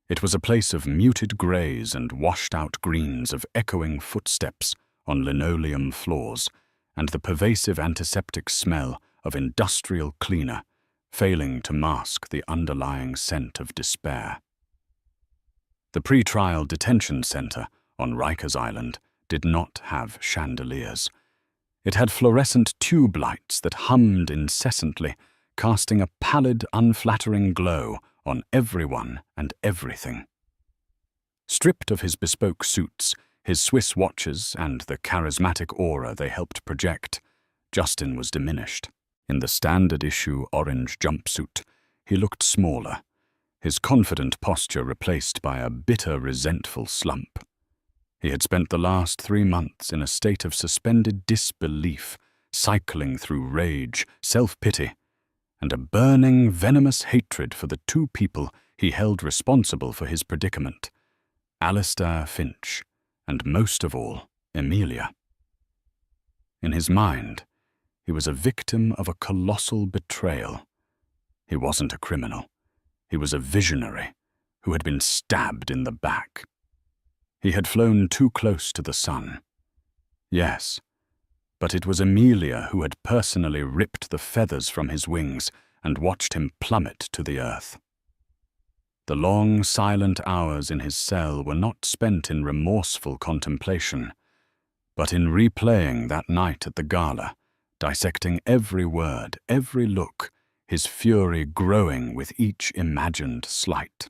It was a place of muted grays and washed-out greens, of echoing footsteps on linoleum floors, and the pervasive antiseptic smell of industrial cleaner, failing to mask the underlying scent of despair. The pre-trial detention center on Rikers Island did not have chandeliers. It had fluorescent tube lights that hummed incessantly, casting a pallid, unflattering glow on everyone and everything. Stripped of his bespoke suits, his Swiss watches, and the charismatic aura they helped project, Justin was diminished. In the standard-issue orange jumpsuit, he looked smaller, his confident posture replaced by a bitter, resentful slump. He had spent the last 3 months in a state of suspended disbelief, cycling through rage, self-pity, and a burning, venomous hatred for the two people he held responsible for his predicament: Alistair Finch, and most of all, Amelia. In his mind, he was a victim of a colossal betrayal. He wasn't a criminal. He was a visionary who had been stabbed in the back. He had flown too close to the sun. Yes, but it was Amelia who had personally ripped the feathers from his wings and watched him plummet to the earth. The long, silent hours in his cell were not spent in remorseful contemplation, but in replaying that night at the Gala, dissecting every word, every look, his fury growing with each imagined slight.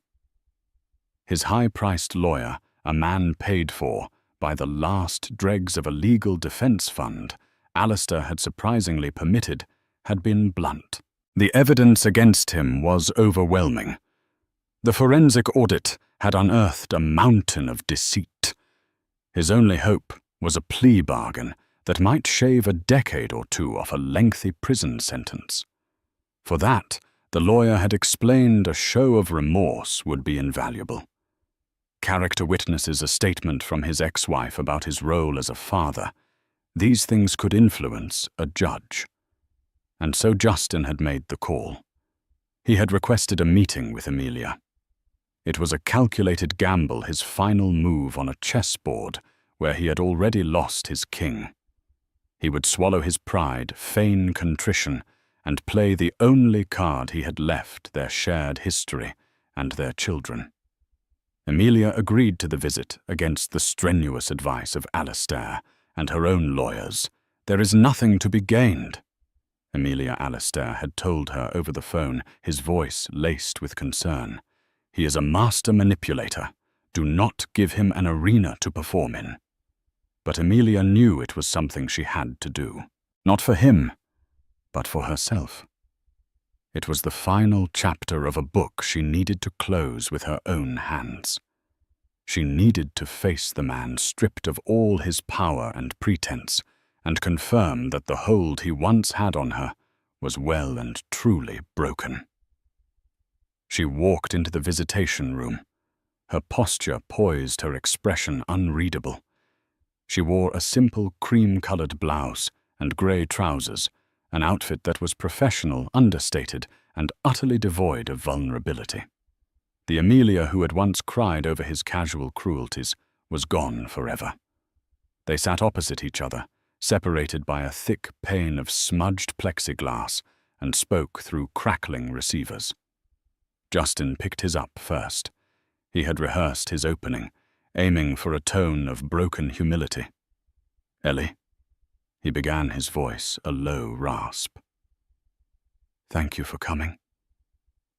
His high-priced lawyer, a man paid for by the last dregs of a legal defense fund Alistair had surprisingly permitted, had been blunt. The evidence against him was overwhelming. The forensic audit had unearthed a mountain of deceit. His only hope was a plea bargain that might shave a decade or two off a lengthy prison sentence. For that, the lawyer had explained, a show of remorse would be invaluable. Character witnesses, a statement from his ex-wife about his role as a father. These things could influence a judge. And so Justin had made the call. He had requested a meeting with Amelia. It was a calculated gamble, his final move on a chessboard where he had already lost his king. He would swallow his pride, feign contrition, and play the only card he had left, their shared history and their children. Amelia agreed to the visit against the strenuous advice of Alistair and her own lawyers. "There is nothing to be gained," Amelia Alistair had told her over the phone, his voice laced with concern. "He is a master manipulator. Do not give him an arena to perform in." But Amelia knew it was something she had to do. Not for him, but for herself. It was the final chapter of a book she needed to close with her own hands. She needed to face the man stripped of all his power and pretense, and confirm that the hold he once had on her was well and truly broken. She walked into the visitation room, her posture poised, her expression unreadable. She wore a simple cream-colored blouse and grey trousers, an outfit that was professional, understated, and utterly devoid of vulnerability. The Amelia who had once cried over his casual cruelties was gone forever. They sat opposite each other, separated by a thick pane of smudged plexiglass, and spoke through crackling receivers. Justin picked his up first. He had rehearsed his opening, aiming for a tone of broken humility. "Ellie," he began, his voice a low rasp. "Thank you for coming.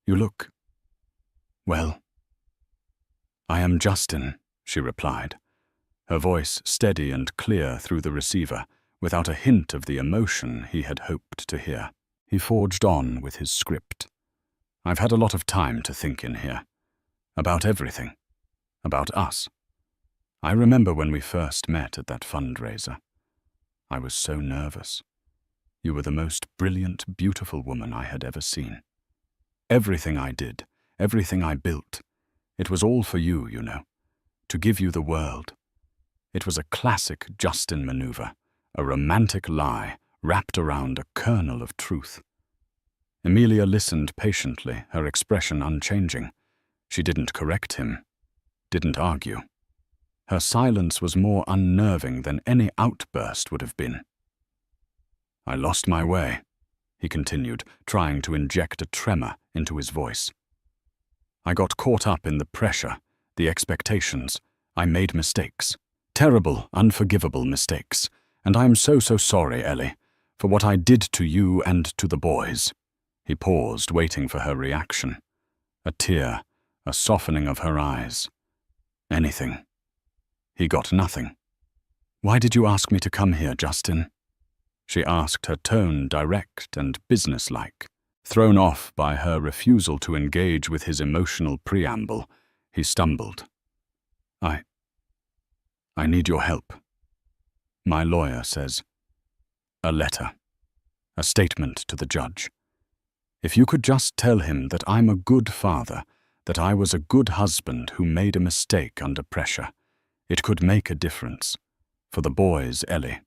You look... well." "I am Justin," she replied, her voice steady and clear through the receiver, without a hint of the emotion he had hoped to hear. He forged on with his script. "I've had a lot of time to think in here. About everything. About us. I remember when we first met at that fundraiser. I was so nervous. You were the most brilliant, beautiful woman I had ever seen. Everything I did, everything I built, it was all for you, you know, to give you the world. It was a classic Justin maneuver, a romantic lie wrapped around a kernel of truth." Amelia listened patiently, her expression unchanging. She didn't correct him, didn't argue. Her silence was more unnerving than any outburst would have been. "I lost my way," he continued, trying to inject a tremor into his voice. "I got caught up in the pressure, the expectations. I made mistakes. Terrible, unforgivable mistakes. And I am so sorry, Ellie, for what I did to you and to the boys." He paused, waiting for her reaction. A tear, a softening of her eyes. Anything. He got nothing. "Why did you ask me to come here, Justin?" she asked, her tone direct and businesslike. Thrown off by her refusal to engage with his emotional preamble, he stumbled. I need your help. My lawyer says. A letter. A statement to the judge. If you could just tell him that I'm a good father, that I was a good husband who made a mistake under pressure, it could make a difference. For the boys, Ellie.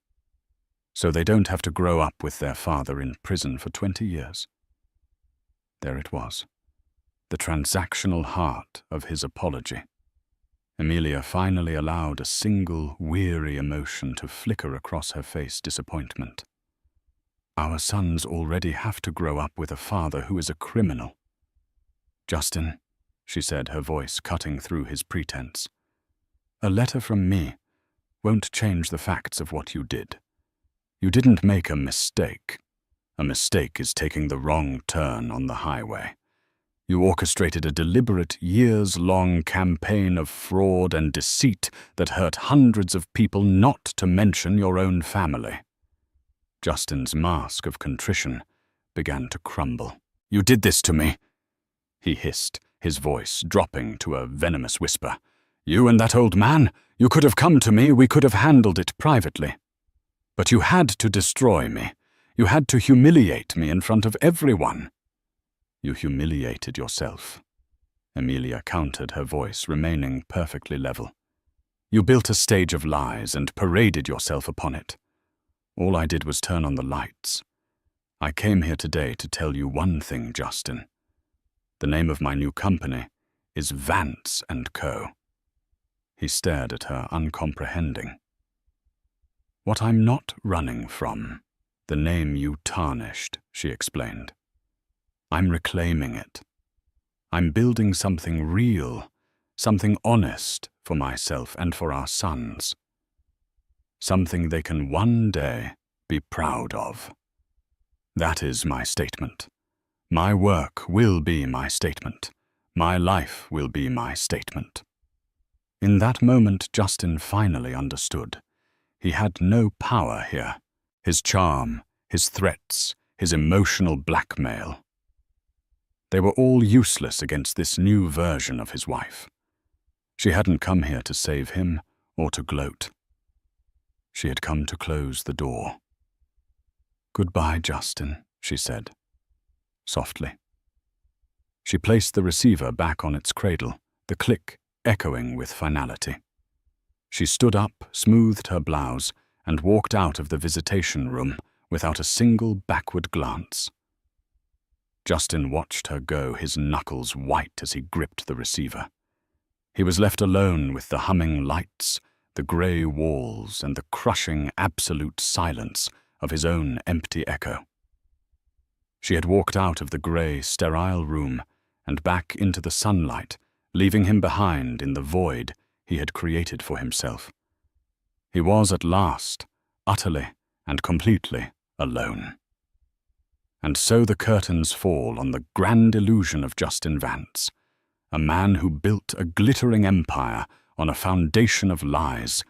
So they don't have to grow up with their father in prison for 20 years. There it was. The transactional heart of his apology. Amelia finally allowed a single, weary emotion to flicker across her face, disappointment. Our sons already have to grow up with a father who is a criminal. Justin, she said, her voice cutting through his pretense. A letter from me won't change the facts of what you did. You didn't make a mistake. A mistake is taking the wrong turn on the highway. You orchestrated a deliberate, years-long campaign of fraud and deceit that hurt hundreds of people, not to mention your own family. Justin's mask of contrition began to crumble. You did this to me, he hissed, his voice dropping to a venomous whisper. You and that old man, you could have come to me, we could have handled it privately. But you had to destroy me. You had to humiliate me in front of everyone. You humiliated yourself. Amelia countered, her voice remaining perfectly level. You built a stage of lies and paraded yourself upon it. All I did was turn on the lights. I came here today to tell you one thing, Justin. The name of my new company is Vance & Co. He stared at her, uncomprehending. What I'm not running from, the name you tarnished, she explained. I'm reclaiming it. I'm building something real, something honest for myself and for our sons. Something they can one day be proud of. That is my statement. My work will be my statement. My life will be my statement. In that moment, Justin finally understood. He had no power here. His charm, his threats, his emotional blackmail. They were all useless against this new version of his wife. She hadn't come here to save him or to gloat. She had come to close the door. Goodbye, Justin, she said, softly. She placed the receiver back on its cradle, the click echoing with finality. She stood up, smoothed her blouse, and walked out of the visitation room without a single backward glance. Justin watched her go, his knuckles white as he gripped the receiver. He was left alone with the humming lights, the grey walls, and the crushing absolute silence of his own empty echo. She had walked out of the grey, sterile room and back into the sunlight, leaving him behind in the void he had created for himself. He was at last, utterly and completely alone. And so the curtains fall on the grand illusion of Justin Vance, a man who built a glittering empire on a foundation of lies,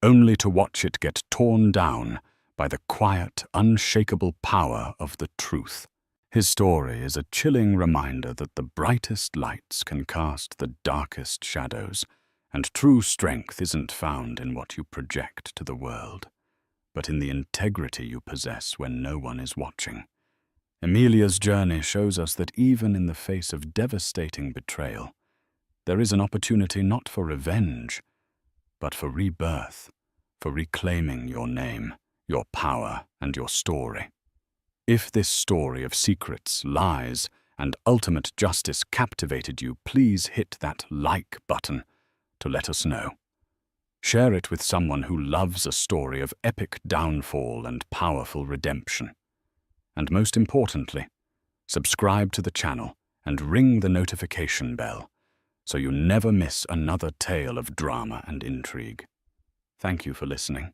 only to watch it get torn down by the quiet, unshakable power of the truth. His story is a chilling reminder that the brightest lights can cast the darkest shadows, and true strength isn't found in what you project to the world, but in the integrity you possess when no one is watching. Emilia's journey shows us that even in the face of devastating betrayal, there is an opportunity not for revenge, but for rebirth, for reclaiming your name, your power, and your story. If this story of secrets, lies, and ultimate justice captivated you, please hit that like button to let us know. Share it with someone who loves a story of epic downfall and powerful redemption. And most importantly, subscribe to the channel and ring the notification bell so you never miss another tale of drama and intrigue. Thank you for listening.